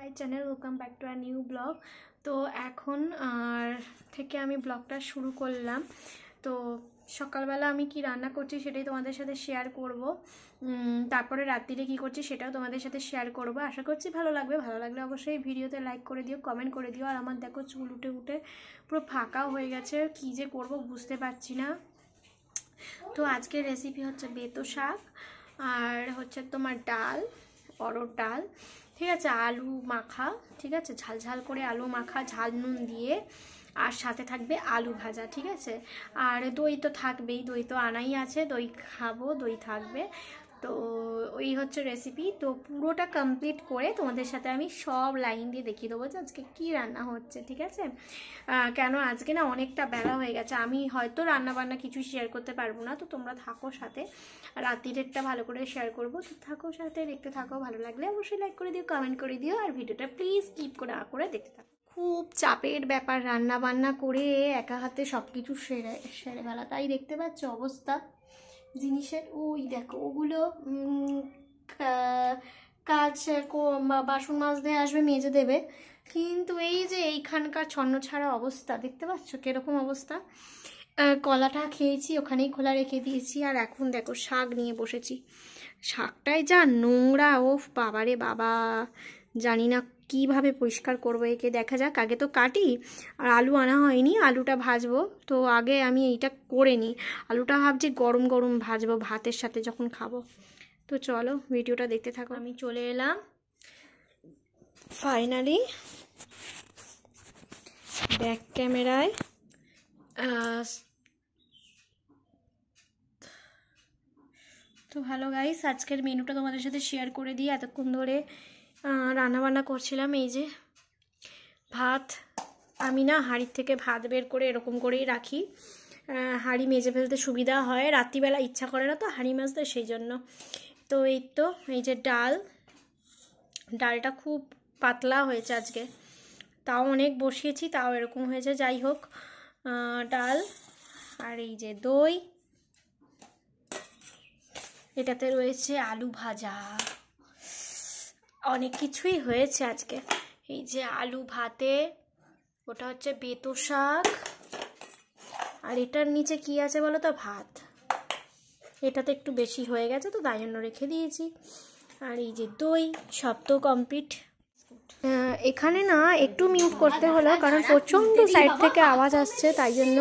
High channel, welcome back to a new blog. তো এখন থেকে আমি ব্লগটা শুরু করলাম। তো সকালবেলা আমি কি রান্না করছি সেটাই তোমাদের সাথে শেয়ার করব। তারপরে রাত্রিরে কি করছি সেটাও তোমাদের সাথে শেয়ার করব। আশা করছি ভালো লাগবে। ভালো লাগলে অবশ্যই ভিডিওতে লাইক করে দিও, কমেন্ট করে দিও। আর আমার দেখো চুল উঠে উঠে পুরো ফাঁকা হয়ে গেছে, কী যে করব বুঝতে পারছি না। তো আজকের রেসিপি হচ্ছে বেতো শাক আর হচ্ছে তোমার ডাল, অরহর ডাল, ঠিক আছে, আলু মাখা, ঠিক আছে, ঝাল ঝাল করে আলু মাখা, ঝাল নুন দিয়ে, আর সাথে থাকবে আলু ভাজা, ঠিক আছে। আর দই তো থাকবেই, দই তো আনাই আছে, দই খাবো, দই থাকবে। তো ওই হচ্ছে রেসিপি। তো পুরোটা কমপ্লিট করে তোমাদের সাথে আমি সব লাইন দিয়ে দেখিয়ে দেবো যে আজকে কী রান্না হচ্ছে, ঠিক আছে। কেন আজকে না অনেকটা বেলা হয়ে গেছে, আমি হয়তো রান্নাবান্না কিছু শেয়ার করতে পারবো না। তো তোমরা থাকো সাথে, রাত্রিরেরটা ভালো করে শেয়ার করবো। তো থাকো সাথে, দেখতে থাকো। ভালো লাগলে অবশ্যই লাইক করে দিও, কমেন্ট করে দিও, আর ভিডিওটা প্লিজ স্কিপ করে দেখতে থাকো। খুব চাপের ব্যাপার রান্না বান্না করে একা হাতে সব কিছু সেরে ফেলা, তাই দেখতে পাচ্ছ অবস্থা জিনিসের। ওই দেখো ওগুলো কাজ বাসন মাজতে আসবে, মেজে দেবে, কিন্তু এই যে এইখানকার ছন্ন ছাড়া অবস্থা দেখতে পাচ্ছ কীরকম অবস্থা। কলাটা খেয়েছি, ওখানেই খোলা রেখে দিয়েছি। আর এখন দেখো শাক নিয়ে বসেছি। শাকটাই যা নোংরা, ও বাবারে বাবা, জানি না কিভাবে পরিষ্কার করবো একে। দেখা যাক, আগে তো কাটি। আর আলু আনা হয়নি, আলুটা ভাজবো। তো আগে আমি এইটা করে নিই। আলুটা ভাবছি গরম গরম ভাজবো ভাতের সাথে যখন খাবো। তো চলো ভিডিওটা দেখতে থাকো। আমি চলে এলাম ফাইনালি ব্যাক ক্যামেরায়। তো হ্যালো গাইস, আজকের মেনুটা তোমাদের সাথে শেয়ার করে দিই। এতক্ষণ ধরে রান্নাবান্না করছিলাম। এই যে ভাত, আমি না হাঁড়ির থেকে ভাত বের করে এরকম করেই রাখি, হাঁড়ি মেজে ফেলতে সুবিধা হয়। রাত্রিবেলা ইচ্ছা করে না তো হাঁড়ি মাজতে, সেই জন্য। তো এই যে ডালটা খুব পাতলা হয়েছে আজকে, তাও অনেক বসিয়েছি, তাও এরকম হয়েছে। যাই হোক, ডাল আর এই যে দই, এটাতে রয়েছে আলু ভাজা, অনেক কিছুই হয়েছে আজকে। এই যে আলু ভাতে, ওটা হচ্ছে বেতো শাক, আর এটার নিচে কি আছে বলো তো, ভাত। এটাতে একটু বেশি হয়ে গেছে তো তাই জন্য রেখে দিয়েছি। আর এই যে দই, সব তো কমপ্লিট। এখানে না একটু মিউট করতে হলো, কারণ প্রচণ্ড সাইড থেকে আওয়াজ আসছে, তাই জন্য।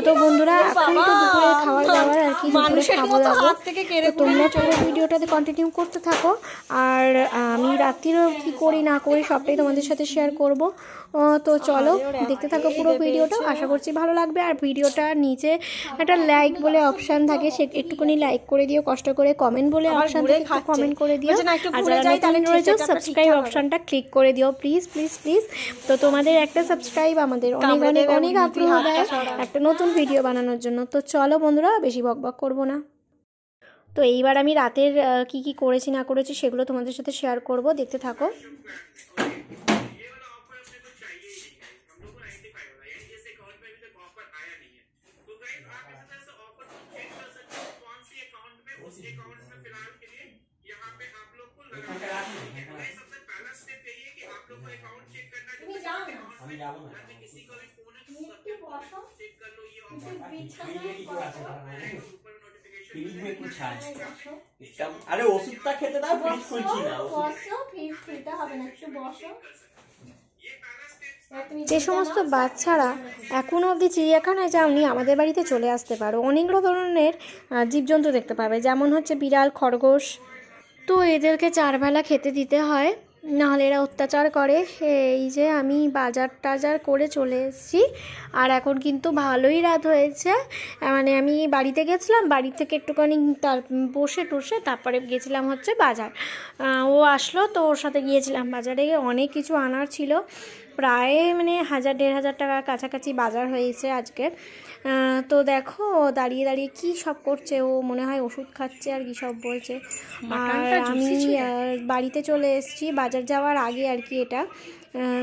তো বন্ধুরা, এখন তো দুপুরে খাবার দাবার আর কি, দুপুরে খাবো দাবো। তোমরা পুরো ভিডিওটাতে কন্টিনিউ করতে থাকো। আর আমি রাত্রিরেও কি করি না করি সবটাই তোমাদের সাথে শেয়ার করব। তো চলো দেখতে থাকো পুরো ভিডিওটা, আশা করছি ভালো লাগবে। আর ভিডিওটার নিচে একটা লাইক বলে অপশান থাকে, সে একটুখানি লাইক করে দিও, কষ্ট করে কমেন্ট বলে অপশান থাকে, কমেন্ট করে দিও। আর যারা নতুন রয়েছে সাবস্ক্রাইব অপশানটা ক্লিক করে দিও, প্লিজ প্লিজ প্লিজ। তো তোমাদের একটা সাবস্ক্রাইব আমাদের অনেক অনেক অনেক আগ্রহ দেয় একটা নতুন ভিডিও বানানোর জন্য। তো চলো বন্ধুরা, বেশি বকবক করবো না। তো এইবার আমি রাতের কি কি করেছি না করেছি সেগুলো তোমাদের সাথে শেয়ার করব, দেখতে থাকো। আরে ওষুধটা খেতে দাও, ফ্রিজ খুলছি না। যে সমস্ত বাচ্চারা এখনও অবধি চিড়িয়াখানায় যাওনি, আমাদের বাড়িতে চলে আসতে পারো। অনেক ধরনের জীবজন্তু দেখতে পাবে, যেমন হচ্ছে বিড়াল, খরগোশ। তো এদেরকে 4 বেলা খেতে দিতে হয়, নাহলে এরা অত্যাচার করে। এই যে আমি বাজার টাজার করে চলে এসেছি, আর এখন কিন্তু ভালোই রাত হয়েছে। মানে আমি বাড়িতে গেছিলাম, বাড়ি থেকে একটুখানি বসে টসে তারপরে গেছিলাম হচ্ছে বাজার। ও আসলো তো ওর সাথে গিয়েছিলাম বাজারে। অনেক কিছু আনার ছিল, প্রায় মানে 1000-1500 টাকার কাছাকাছি বাজার হয়েছে আজকে। তো দেখো দাঁড়িয়ে দাঁড়িয়ে কি সব করছে, ও মনে হয় ওষুধ খাচ্ছে আর কি সব বলছে। আর আমি বাড়িতে চলে এসেছি বাজার যাওয়ার আগে আর কি এটা।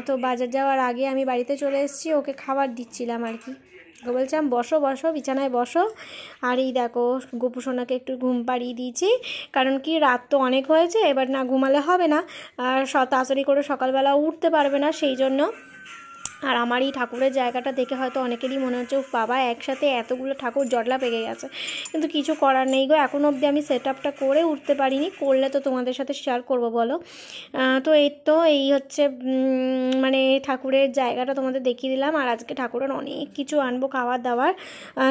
তো বাজার যাওয়ার আগে আমি বাড়িতে চলে এসেছি, ওকে খাবার দিচ্ছিলাম আর কি। বলছিলাম বসো বসো বিছানায় বসো। আর এই দেখো গোপু সোনাকে একটু ঘুম পাড়িয়ে দিয়েছি, কারণ কি রাত তো অনেক হয়েছে, এবার না ঘুমালে হবে না, আর তাড়াতাড়ি করে সকালবেলা উঠতে পারবে না, সেই জন্য। আর আমার এই ঠাকুরের জায়গাটা দেখে হয়তো অনেকেরই মনে হচ্ছে বাবা একসাথে এতগুলো ঠাকুর জটলা পেকে গেছে, কিন্তু কিছু করার নেই গো, এখনও অবধি আমি সেট আপটা করে উঠতে পারিনি, করলে তো তোমাদের সাথে শেয়ার করব বলো। তো এই হচ্ছে মানে ঠাকুরের জায়গাটা তোমাদের দেখিয়ে দিলাম। আর আজকে ঠাকুরের অনেক কিছু আনবো খাবার দাবার,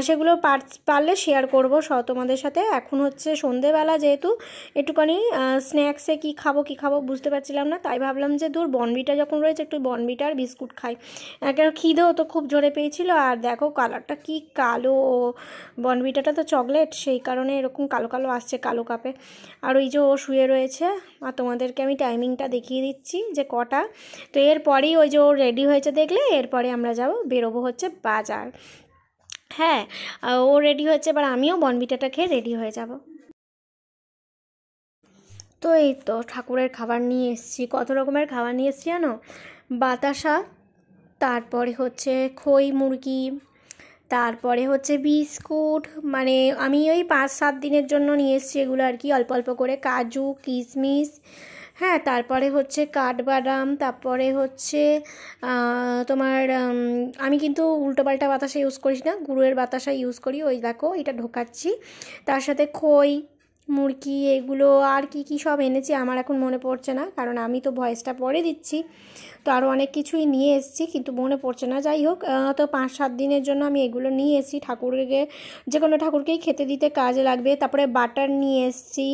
সেগুলো পারলে শেয়ার করবো তোমাদের সাথে। এখন হচ্ছে সন্ধেবেলা, যেহেতু একটুখানি স্ন্যাক্সে কী খাবো বুঝতে পারছিলাম না, তাই ভাবলাম যে দূর বনবিটা যখন রয়েছে একটু বনবিটা আর বিস্কুট খাই, কারণ খিদেও তো খুব জোরে পেয়েছিল। আর দেখো কালারটা কি কালো, বনবিটাটা তো চকলেট, সেই কারণে এরকম কালো কালো আসছে কালো কাপে। আর ওই যে ও শুয়ে রয়েছে, আর তোমাদেরকে আমি টাইমিংটা দেখিয়ে দিচ্ছি যে কটা। তো এরপরেই ওই যে ও রেডি হয়েছে দেখলে, এরপরে আমরা বেরোবো হচ্ছে বাজার। হ্যাঁ, ও রেডি হয়েছে, এবার আমিও বনবিটাটা খেয়ে রেডি হয়ে যাব। তো এই তো ঠাকুরের খাবার নিয়ে এসেছি, কত রকমের খাবার নিয়ে এসেছি জানো, বাতাসা, তারপরে হচ্ছে খই মুরগি, তারপরে হচ্ছে বিস্কুট, মানে আমি ওই 5-7 দিনের জন্য নিয়ে এসেছি এগুলো আর কি, অল্প অল্প করে, কাজু কিশমিশ, হ্যাঁ, তারপরে হচ্ছে কাঠবাদাম, তারপরে হচ্ছে তোমার আমি কিন্তু উল্টোপাল্টা বাতাসা ইউজ করিস না, গুড়ের বাতাসা ইউজ করি। ওই দেখো এটা ঢোকাচ্ছি, তার সাথে খই মুরগি, এগুলো আর কি সব এনেছি আমার এখন মনে পড়ছে না, কারণ আমি তো ভয়েসটা পরে দিচ্ছি, তো আরও অনেক কিছুই নিয়ে এসেছি কিন্তু মনে পড়ছে না। যাই হোক, তো 5-7 দিনের জন্য আমি এগুলো নিয়ে এসেছি, ঠাকুরকে যে কোনো ঠাকুরকেই খেতে দিতে কাজে লাগবে। তারপরে বাটার নিয়ে এসেছি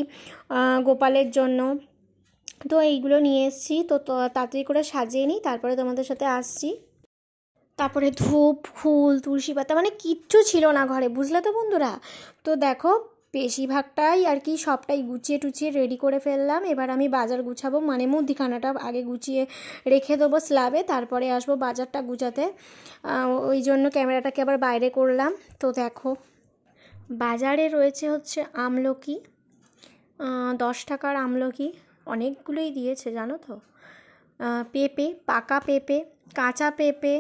গোপালের জন্য, তো এইগুলো নিয়ে এসেছি। তো তাড়াতাড়ি করে সাজিয়ে নিই, তারপরে তোমাদের সাথে আসছি। তারপরে ধূপ ফুল তুলসী পাতা, মানে কিচ্ছু ছিল না ঘরে, বুঝলে তো বন্ধুরা। তো দেখো বেশিরভাগটাই আর কি সবটাই গুছিয়ে টুচিয়ে রেডি করে ফেললাম। এবার আমি বাজার গুছাবো, মানে মুদিখানাটা আগে গুছিয়ে রেখে দেবো স্ল্যাবে, তারপরে আসবো বাজারটা গুছাতে। ওই জন্য ক্যামেরাটাকে আবার বাইরে করলাম। তো দেখো বাজারে রয়েছে হচ্ছে আমলকি, 10 টাকার আমলকি, অনেকগুলোই দিয়েছে জানো তো। পেঁপে, পাকা পেঁপে, কাঁচা পেঁপে,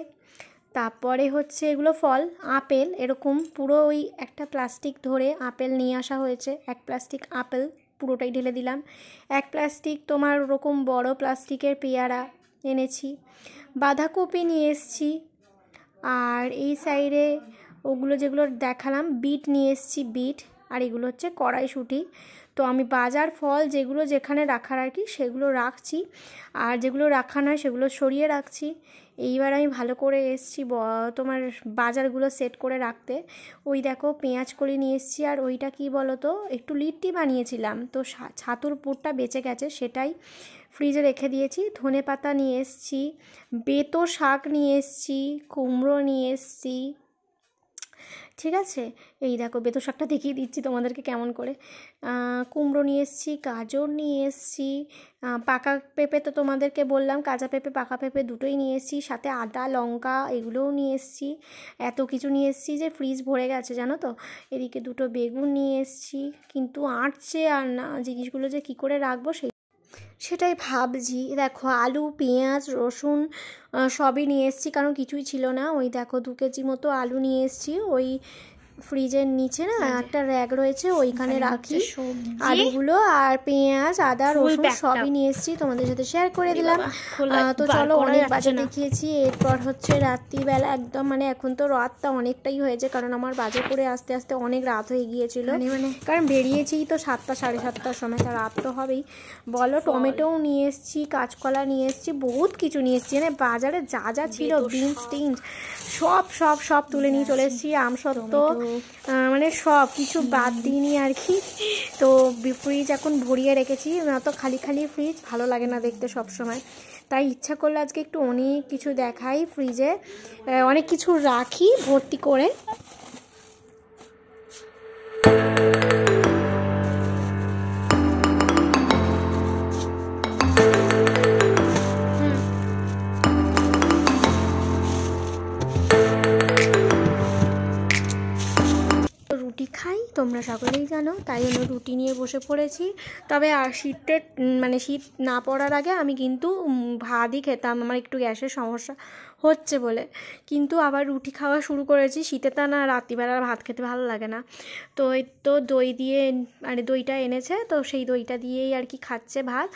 তারপরে হচ্ছে এগুলো ফল, আপেল, এরকম পুরো ওই একটা প্লাস্টিক ধরে আপেল নিয়ে আসা হয়েছে, 1 প্লাস্টিক আপেল পুরোটাই ঢেলে দিলাম। 1 প্লাস্টিক তোমার ওরকম বড় প্লাস্টিকের পেয়ারা এনেছি, বাঁধাকপি নিয়ে এসছি, আর এই সাইডে ওগুলো যেগুলো দেখালাম বিট নিয়ে এসছি, বিট, আর এগুলো হচ্ছে কড়াইশুঁটি। তো আমি বাজার ফল যেগুলো যেখানে রাখার আর কি সেগুলো রাখছি, আর যেগুলো রাখা নয় সেগুলো সরিয়ে রাখছি। এইবার আমি ভালো করে এসছি তোমার বাজারগুলো সেট করে রাখতে। ওই দেখো পেঁয়াজ কলি নিয়ে এসছি, আর ওইটা কি বলো তো, একটু লিট্টি বানিয়েছিলাম, তো ছাতুর পুরটা বেঁচে গেছে, সেটাই ফ্রিজে রেখে দিয়েছি। ধনে পাতা নিয়ে এসছি, বেতো শাক নিয়ে এসছি, কুমড়ো নিয়ে এসছি, ঠিক আছে। এই দেখো বেতো শাকটা দেখিয়ে দিচ্ছি তোমাদেরকে কেমন করে। কুমড়ো নিয়ে এসছি, গাজর নিয়ে এসছি, পাকা পেঁপে তো তোমাদেরকে বললাম, কাঁচা পেঁপে পাকা পেঁপে দুটোই নিয়ে এসছি, সাথে আদা লঙ্কা এগুলোও নিয়ে এসছি। এত কিছু নিয়ে এসছি যে ফ্রিজ ভরে গেছে জানো তো। এদিকে 2টো বেগুন নিয়ে এসছি, কিন্তু আঁটছে আর না, জিনিসগুলো যে কী করে রাখবো সেটাই ভাবছি। দেখো আলু পেঁয়াজ রসুন সবই নিয়ে এসেছি, কারণ কিছুই ছিল না। ওই দেখো 2 কেজি মতো আলু নিয়ে এসেছি, ওই ফ্রিজের নিচে না একটা র্যাক রয়েছে, ওইখানে রাখি আলুগুলো, আর পেঁয়াজ আদা রসুন সবই নিয়ে এসেছি, তোমাদের সাথে শেয়ার করে দিলাম। তো চলো অনেক বাজার দেখিয়েছি। এরপর হচ্ছে রাত্রিবেলা একদম, মানে এখন তো রাতটা অনেকটাই হয়েছে, কারণ আমার বাজার করে আস্তে আস্তে অনেক রাত হয়ে গিয়েছিল, কারণ বেরিয়েছি তো 7টা 7:30টার সময়, তা রাত তো হবেই বলো। টমেটোও নিয়ে এসেছি, কাঁচকলা নিয়ে এসেছি, বহুত কিছু নিয়ে এসেছি, মানে বাজারে যা যা ছিল বিনস টিনস সব তুলে নিয়ে চলে এসেছি। আমসত্ত্ব মানে সব কিছু বাদ দিইনি আর কি। তো ফ্রিজ এখন ভরিয়ে রেখেছি, না তো খালি খালি ফ্রিজ ভালো লাগে না দেখতে সব সময়, তাই ইচ্ছা করলে আজকে একটু অনেক কিছু দেখাই, ফ্রিজে অনেক কিছু রাখি ভর্তি করে। রুটি খাই, তোমরা সকলেই জানো, তাই জন্য রুটি নিয়ে বসে পড়েছি। তবে আর শীত না পড়ার আগে আমি কিন্তু ভাতই খেতাম, আমার একটু গ্যাসের সমস্যা হচ্ছে বলে, কিন্তু আবার রুটি খাওয়া শুরু করেছি। শীতে তা না রাত্রিবেলা ভাত খেতে ভালো লাগে না। তো এই তো দই দিয়ে দইটা এনেছে, তো সেই দইটা দিয়েই আর কি খাচ্ছে ভাত।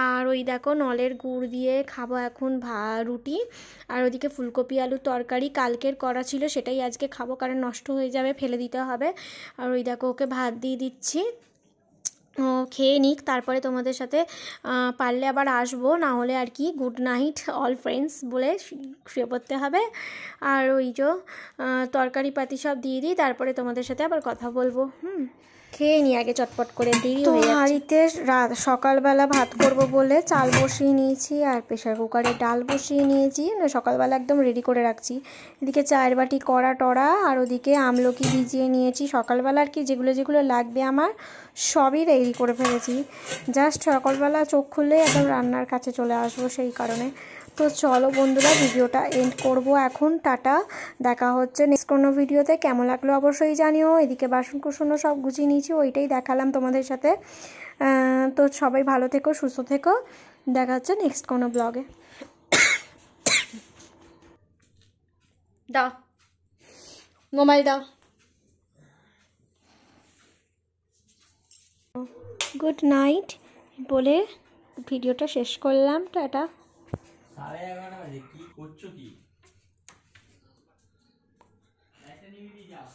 আর ওই দেখো নলের গুড় দিয়ে খাবো এখন রুটি। আর ওদিকে ফুলকপি আলুর তরকারি কালকের করা ছিল, সেটাই আজকে খাবো, কারণ নষ্ট হয়ে যাবে, ফেলে দিতে হবে। আর ওই দেখো ওকে ভাত দিয়ে দিচ্ছি, ও খেয়ে নিক, তারপরে তোমাদের সাথে পারলে আবার আসবো, না হলে আর কি গুড নাইট অল ফ্রেন্ডস বলে শুয়ে পড়তে হবে। আর ওই যে তরকারি পাতি সব দিয়ে দিই, তারপরে তোমাদের সাথে আবার কথা বলবো। খেয়ে নিই আগে চটপট করে, দেরি হয়ে যাচ্ছে। হাঁড়িতে সকালবেলা ভাত করব বলে চাল বসিয়ে নিয়েছি, আর প্রেশার কুকারে ডাল বসিয়ে নিয়েছি, সকালবেলা একদম রেডি করে রাখছি। এদিকে চায়ের বাটি কড়া টড়া, আর ওদিকে আমলকি ভিজিয়ে নিয়েছি সকালবেলা আর কি, যেগুলো লাগবে আমার সবই রেডি করে ফেলেছি। জাস্ট সকালবেলা চোখ খুললে একদম রান্নার কাছে চলে আসবো, সেই কারণে। তো চলো বন্ধুরা, ভিডিওটা এন্ড করব এখন। টাটা, দেখা হচ্ছে নেক্সট কোনো ভিডিওতে। কেমন লাগলো অবশ্যই জানিও। এদিকে বাসনকুসনও সব গুছিয়ে নিয়েছি, ওইটাই দেখালাম তোমাদের সাথে। তো সবাই ভালো থেকো, সুস্থ থেকো, দেখা হচ্ছে নেক্সট কোনো ব্লগে। দাও মোবাইল দাও। গুড নাইট বলে ভিডিওটা শেষ করলাম, টাটা। 11:30 বাজে, কি করছো কি? একটা নিয়ে যাও।